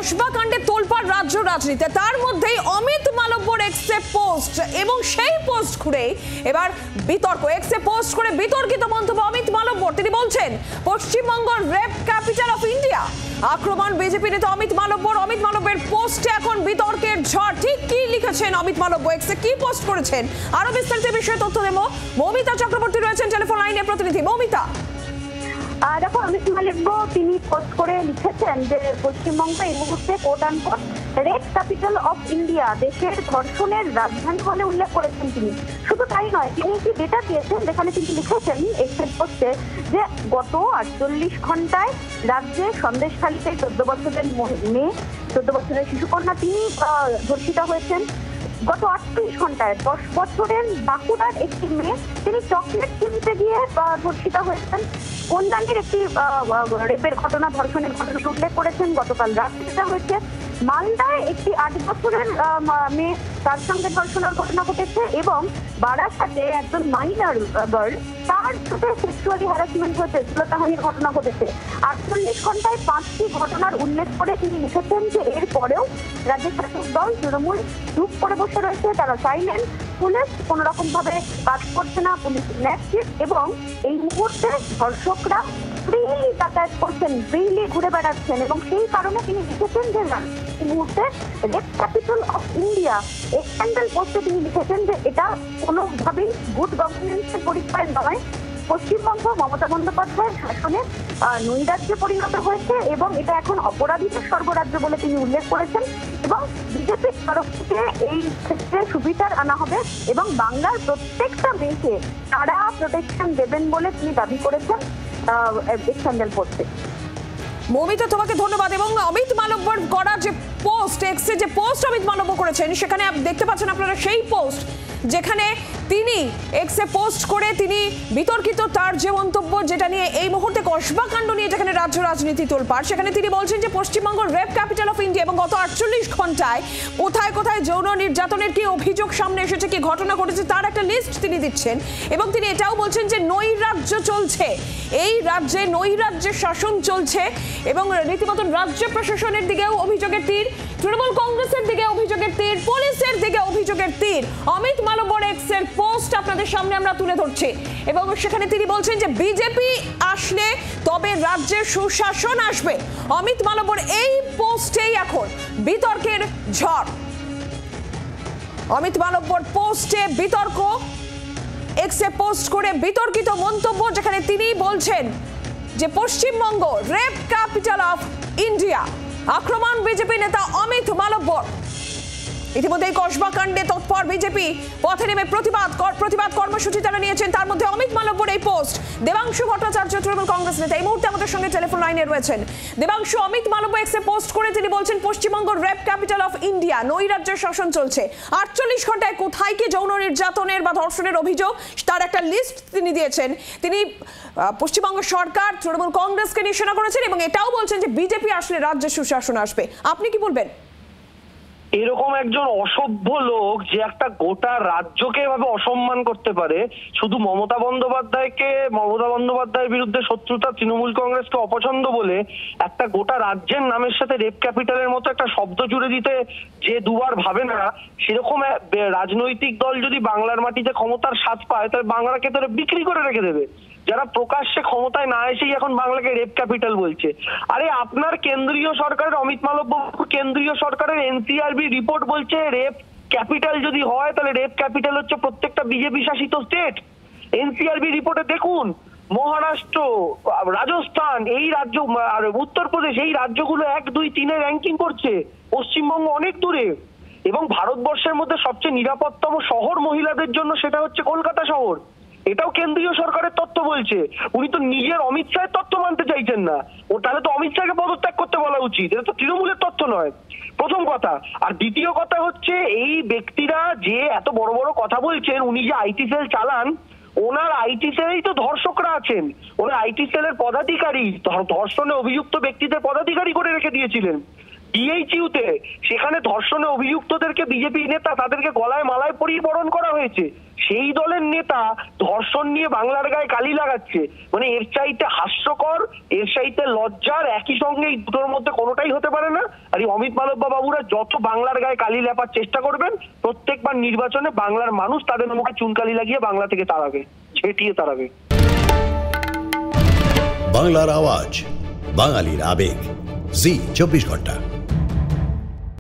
কসবা কাণ্ডে তোলপাড় রাজ্য রাজনীতি, তার মধ্যেই অমিত মালব্যর এক্সে পোস্ট এবং সেই পোস্ট ঘুরে এবার বিতর্ক। এক্সে পোস্ট করে বিতর্কিত মন্তব্য অমিত মালব্যর। তিনি বলছেন Paschimbanga rape capital of India. আক্রমণ বিজেপি নেতা অমিত মালব্যর। অমিত মালব্যের পোস্টে এখন বিতর্কের ঝড়। ঠিক কি লিখেছেন অমিত মালব্য, এক্সে কি পোস্ট করেছেন, আরো বিস্তারিত বিষয়ে তথ্য দেব। মৌমিতা চক্রবর্তী রয়েছেন টেলিফোন লাইনে প্রতিনিধি। মৌমিতা, দেখো অমিত মালব্য তিনি পোস্ট করে লিখেছেন যে পশ্চিমবঙ্গ এই মুহূর্তে coat unquote rape capital of India, দেশের ধর্ষণের রাজধানী বলে উল্লেখ করেছেন তিনি। শুধু তাই নয়, তিনি একটি ডেটা দিয়েছেন যেখানে তিনি লিখেছেন এক্সের পোস্টে যে গত 48 ঘন্টায় রাজ্যে সন্দেশখালীতে 14 বছরের মেয়ে, 14 বছরের শিশুকন্যা তিনি ধর্ষিত হয়েছেন। গত 38 ঘন্টায় 10 বছরের বাঁকুড়ার একটি মেয়ে তিনি চকলেট কিনতে গিয়ে ধর্ষিত হয়েছেন। কল্যাণীর একটি রেপের ঘটনা, ধর্ষণের ঘটনা উল্লেখ করেছেন, গতকাল রাত্রিটা হয়েছে। মালদায় একটি 8 বছরের মেয়ে, তার সঙ্গে ধর্ষণের ঘটনা ঘটেছে। এবং বারাসাতে একজন মাইনর গার্ল, তার সাথে সেক্সুয়ালি হ্যারাসমেন্ট হয়েছে, শ্লীলতাহানির ঘটনা ঘটেছে। 48 ঘন্টায় 5টি ঘটনার উল্লেখ করে তিনি লিখেছেন যে এরপরেও রাজ্যের শাসক দল তৃণমূল চুপ করে বসে রয়েছে, তারা সাইলেন্ট। পুলিশ কোন রকম ভাবে কাজ করছে না, পুলিশ ইনঅ্যাক্টিভ, এবং এই মুহূর্তে ধর্ষকরা ফ্রিলি যাতায়াত করছেন, ফ্রিলি ঘুরে বেড়াচ্ছেন। এবং সেই কারণে তিনি লিখেছেন যে এই মুহূর্তে রেপ ক্যাপিটাল অফ ইন্ডিয়া। এক স্ক্যান্ডাল পোস্টে তিনি লিখেছেন যে এটা কোনোভাবেই গুড গভর্নেন্সের পরিচয় নয়। পশ্চিমবঙ্গ মমতা বন্দ্যোপাধ্যায়ের শাসনে নৈরাজ্যে পরিণত হয়েছে এবং এটা এখন অপরাধীদের স্বর্গরাজ্য বলে তিনি উল্লেখ করেছেন। এবং বিজেপির তরফ থেকে এই ক্ষেত্রে সুবিচার আনা হবে এবং বাংলার প্রত্যেকটা মেয়েকে তারা প্রোটেকশন দেবেন বলে তিনি দাবি করেছেন স্ক্যান্ডাল পোস্টে। মৌমিতা, তোমাকে ধন্যবাদ। এবং অমিত মালব্যর করা যে পোস্ট, এক্সে যে পোস্ট অমিত মালব্য করেছেন, সেখানে দেখতে পাচ্ছেন আপনারা সেই পোস্ট যেখানে তিনি এক্সে পোস্ট করে তিনি বিতর্কিত তার যে মন্তব্য, যেটা নিয়ে এই মুহূর্তে কসবা কাণ্ড নিয়ে যেখানে রাজ্য রাজনীতি তোলপাড়, সেখানে তিনি বলছেন যে Paschimbanga rape capital of India এবং গত 48 ঘন্টায় কোথায় কোথায় যৌন নির্যাতনের কি অভিযোগ সামনে এসেছে, কি ঘটনা ঘটেছে, তার একটা লিস্ট তিনি দিচ্ছেন। এবং তিনি এটাও বলছেন যে নৈরাজ্য চলছে, এই রাজ্যে নৈরাজ্যের শাসন চলছে এবং রীতিমতন রাজ্য প্রশাসনের দিকেও অভিযোগের তীর, তৃণমূল কংগ্রেসের দিকে অভিযোগের তীর, পুলিশের দিকে অভিযোগের তীর। অমিত মালব্যর এক্সের পোস্ট আপনাদের সামনে আমরা তুলে ধরছি এবং সেখানে তিনি বলছেন যে বিজেপি আসলে তবে রাজ্যের সুশাসন আসবে। অমিত মালব্যর এই পোস্টেই এখন বিতর্কের ঝড়। অমিত মালব্যর পোস্টে বিতর্ক, এক্সে পোস্ট করে বিতর্কিত মন্তব্য, যেখানে তিনি বলছেন যে Paschimbanga rape capital of India. আক্রমণ বিজেপি নেতা অমিত মালব্যর। ইতিমধ্যেই কসবা কাণ্ডে তৎপর বিজেপি, পথে নেমে প্রতিবাদ কর্মসূচি তারা নিয়েছেন। তার মধ্যে অমিত মালব্যর এই পোস্ট। দেবাংশু ভট্টাচার্য তৃণমূল কংগ্রেস নেতা এই মুহূর্তে আমাদের সঙ্গে টেলিফোন লাইনে রয়েছেন। দেবাংশু, অমিত মালব্য এক্সে পোস্ট করে তিনি বলছেন Paschimbanga rape capital of India, নৈরাজ্যের শাসন চলছে। 48 ঘন্টায় কোথায় কি যৌন নির্যাতনের বা ধর্ষণের অভিযোগ, তার একটা লিস্ট তিনি দিয়েছেন। তিনি পশ্চিমবঙ্গ সরকার তৃণমূল কংগ্রেসকে নিশানা করেছেন এবং এটাও বলছেন যে বিজেপি আসলে রাজ্যে সুশাসন আসবে। আপনি কি বলবেন? এরকম একজন অসভ্য লোক যে একটা গোটা রাজ্যকে এভাবে অসম্মান করতে পারে, শুধু মমতা বন্দ্যোপাধ্যায়ের বিরুদ্ধে শত্রুতা, তৃণমূল কংগ্রেসকে অপছন্দ বলে একটা গোটা রাজ্যের নামের সাথে রেপ ক্যাপিটালের মতো একটা শব্দ জুড়ে দিতে যে দুবার ভাবে না, সেরকম রাজনৈতিক দল যদি বাংলার মাটিতে ক্ষমতার স্বাদ পায় তাহলে বাংলাকে তারা বিক্রি করে রেখে দেবে। যারা প্রকাশ্যে ক্ষমতায় না এসেই এখন বাংলাকে রেপ ক্যাপিটাল বলছে। আরে আপনার কেন্দ্রীয় সরকারের, অমিত মালব্য কেন্দ্রীয় সরকারের এনসিআরবি রিপোর্ট বলছে রেপ ক্যাপিটাল যদি হয় তাহলে রেপ ক্যাপিটাল হচ্ছে প্রত্যেকটা বিজেপি শাসিত স্টেট। এনসিআরবি রিপোর্টে দেখুন, মহারাষ্ট্র, রাজস্থান, এই রাজ্য আর উত্তরপ্রদেশ, এই রাজ্যগুলো 1, 2, 3 র্যাঙ্কিং করছে, পশ্চিমবঙ্গ অনেক দূরে। এবং ভারতবর্ষের মধ্যে সবচেয়ে নিরাপত্তম শহর মহিলাদের জন্য সেটা হচ্ছে কলকাতা শহর। এটাও কেন্দ্রীয় সরকারের তথ্য বলছে। উনি তো নিজের অমিত শাহের তথ্য মানতে চাইছেন না। ও তাহলে তো অমিত শাহকে পদত্যাগ করতে বলা উচিত, এটা তো তৃণমূলের তথ্য নয়, প্রথম কথা। আর দ্বিতীয় কথা হচ্ছে, এই ব্যক্তিরা যে এত বড় বড় কথা বলছেন, উনি যে আইটি সেল চালান, ওনার আইটি সেলেই তো ধর্ষকরা আছেন। ওনার আইটি সেলের পদাধিকারী, ধর্ষণে অভিযুক্ত ব্যক্তিদের পদাধিকারী করে রেখে দিয়েছিলেন। ডিএইচইউতে সেখানে ধর্ষণে অভিযুক্তদেরকে বিজেপি নেতা তাদেরকে গলায় মালায় পরিয়ে বরণ করা হয়েছে, সেই দলের নেতা ধর্ষণ নিয়ে বাংলার গায়ে কালি লাগাচ্ছে। মানে এর চাইতে হাস্যকর, এর চাইতে লজ্জার একই সঙ্গে এই দুটোর মধ্যে কোনোটাই হতে পারে না। আর এই অমিত মালব্য বাবুরা যত বাংলার গায়ে কালি লেপার চেষ্টা করবেন, প্রত্যেকবার নির্বাচনে বাংলার মানুষ তাদের মুখে চুনকালি লাগিয়ে বাংলা থেকে তাড়াবে, ঝেঁটিয়ে তাড়াবে। বাংলার আওয়াজ, বাঙালির আবেগ, জি 24 ঘন্টা।